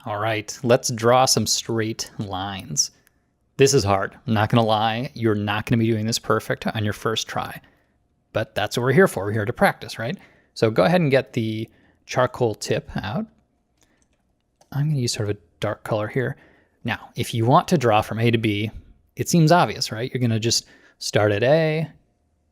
All right, let's draw some straight lines. This is hard. I'm not going to lie. You're not going to be doing this perfect on your first try. But that's what we're here for. We're here to practice, right? So go ahead and get the charcoal tip out. I'm going to use sort of a dark color here. Now, if you want to draw from A to B, it seems obvious, right? You're going to just start at A,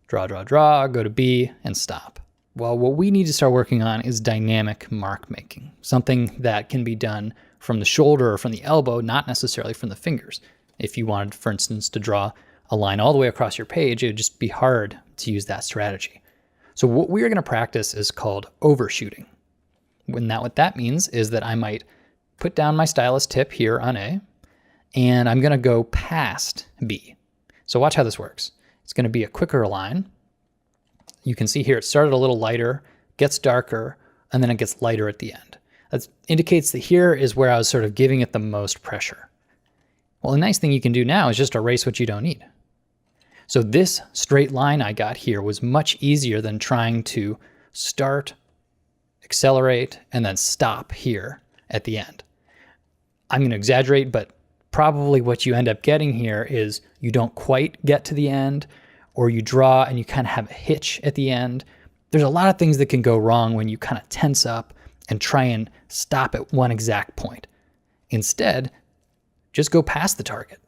draw, go to B, and stop. Well, what we need to start working on is dynamic mark making, something that can be done from the shoulder or from the elbow, not necessarily from the fingers. If you wanted, for instance, to draw a line all the way across your page, it would just be hard to use that strategy. So what we are going to practice is called overshooting. What that means is that I might put down my stylus tip here on A, and I'm going to go past B. So watch how this works. It's going to be a quicker line. You can see here it started a little lighter, gets darker, and then it gets lighter at the end. That indicates that here is where I was sort of giving it the most pressure. Well, a nice thing you can do now is just erase what you don't need. So this straight line I got here was much easier than trying to start, accelerate, and then stop here at the end. I'm going to exaggerate, but probably what you end up getting here is you don't quite get to the end, or you draw and you kind of have a hitch at the end. There's a lot of things that can go wrong when you kind of tense up and try and stop at one exact point. Instead, just go past the target.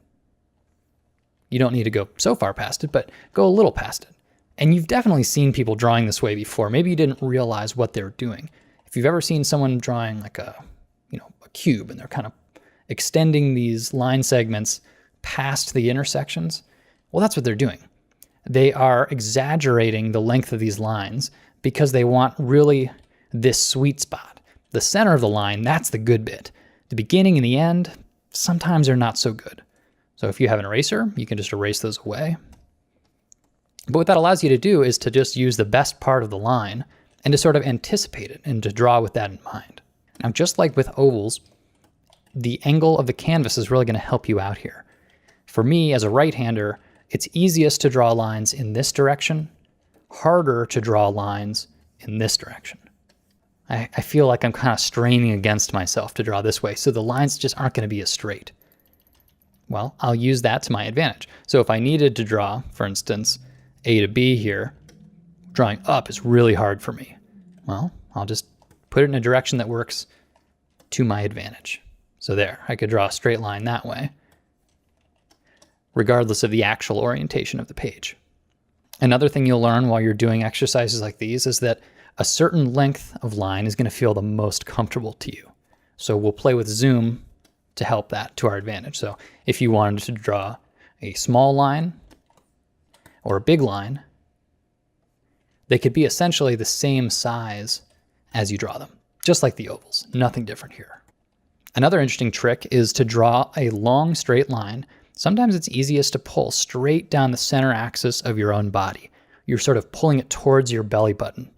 You don't need to go so far past it, but go a little past it. And you've definitely seen people drawing this way before. Maybe you didn't realize what they're doing. If you've ever seen someone drawing like a cube and they're kind of extending these line segments past the intersections, well, that's what they're doing. They are exaggerating the length of these lines because they want really this sweet spot. The center of the line, that's the good bit. The beginning and the end, sometimes they're not so good. So if you have an eraser, you can just erase those away. But what that allows you to do is to just use the best part of the line and to sort of anticipate it and to draw with that in mind. Now, just like with ovals, the angle of the canvas is really going to help you out here. For me, as a right-hander, it's easiest to draw lines in this direction, harder to draw lines in this direction. I feel like I'm kind of straining against myself to draw this way, so the lines just aren't going to be as straight. Well, I'll use that to my advantage. So if I needed to draw, for instance, A to B here, drawing up is really hard for me. Well, I'll just put it in a direction that works to my advantage. So there, I could draw a straight line that way, regardless of the actual orientation of the page. Another thing you'll learn while you're doing exercises like these is that a certain length of line is going to feel the most comfortable to you. So we'll play with zoom to help that to our advantage. So if you wanted to draw a small line or a big line, they could be essentially the same size as you draw them, just like the ovals, nothing different here. Another interesting trick is to draw a long straight line. Sometimes it's easiest to pull straight down the center axis of your own body. You're sort of pulling it towards your belly button.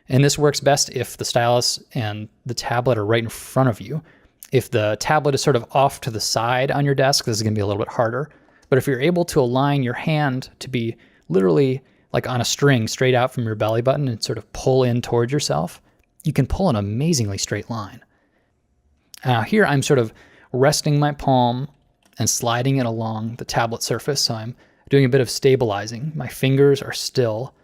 And this works best if the stylus and the tablet are right in front of you. If the tablet is sort of off to the side on your desk, this is going to be a little bit harder. But if you're able to align your hand to be literally like on a string straight out from your belly button and sort of pull in towards yourself, you can pull an amazingly straight line. Now here I'm sort of resting my palm and sliding it along the tablet surface, so I'm doing a bit of stabilizing. My fingers are still,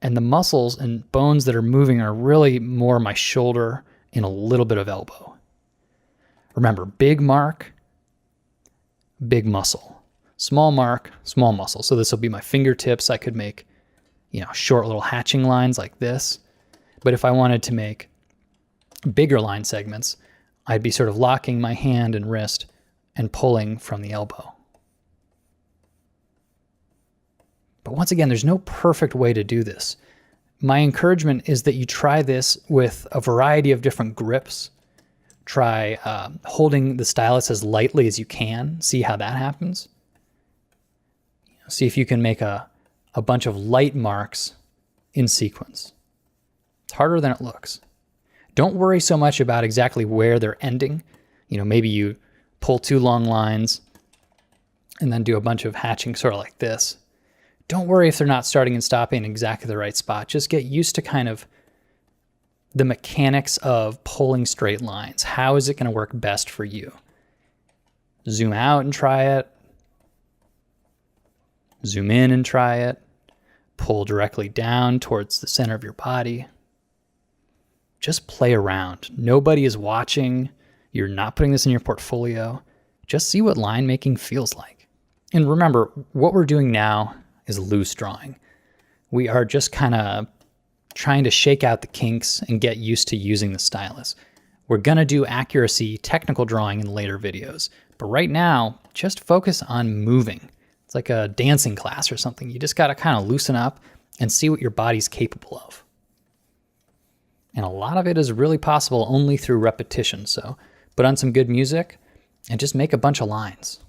and the muscles and bones that are moving are really more my shoulder and a little bit of elbow. Remember, big mark, big muscle. Small mark, small muscle. So this will be my fingertips. I could make, short little hatching lines like this. But if I wanted to make bigger line segments, I'd be sort of locking my hand and wrist and pulling from the elbow. But once again, there's no perfect way to do this. My encouragement is that you try this with a variety of different grips. Try holding the stylus as lightly as you can. See how that happens. See if you can make a bunch of light marks in sequence. It's harder than it looks. Don't worry so much about exactly where they're ending. Maybe you pull two long lines and then do a bunch of hatching sort of like this. Don't worry if they're not starting and stopping in exactly the right spot. Just get used to kind of the mechanics of pulling straight lines. How is it going to work best for you? Zoom out and try it. Zoom in and try it. Pull directly down towards the center of your body. Just play around. Nobody is watching. You're not putting this in your portfolio. Just see what line making feels like. And remember, what we're doing now is loose drawing. We are just kind of trying to shake out the kinks and get used to using the stylus. We're going to do accuracy, technical drawing in later videos. But right now, just focus on moving. It's like a dancing class or something. You just got to kind of loosen up and see what your body's capable of. And a lot of it is really possible only through repetition. So put on some good music and just make a bunch of lines.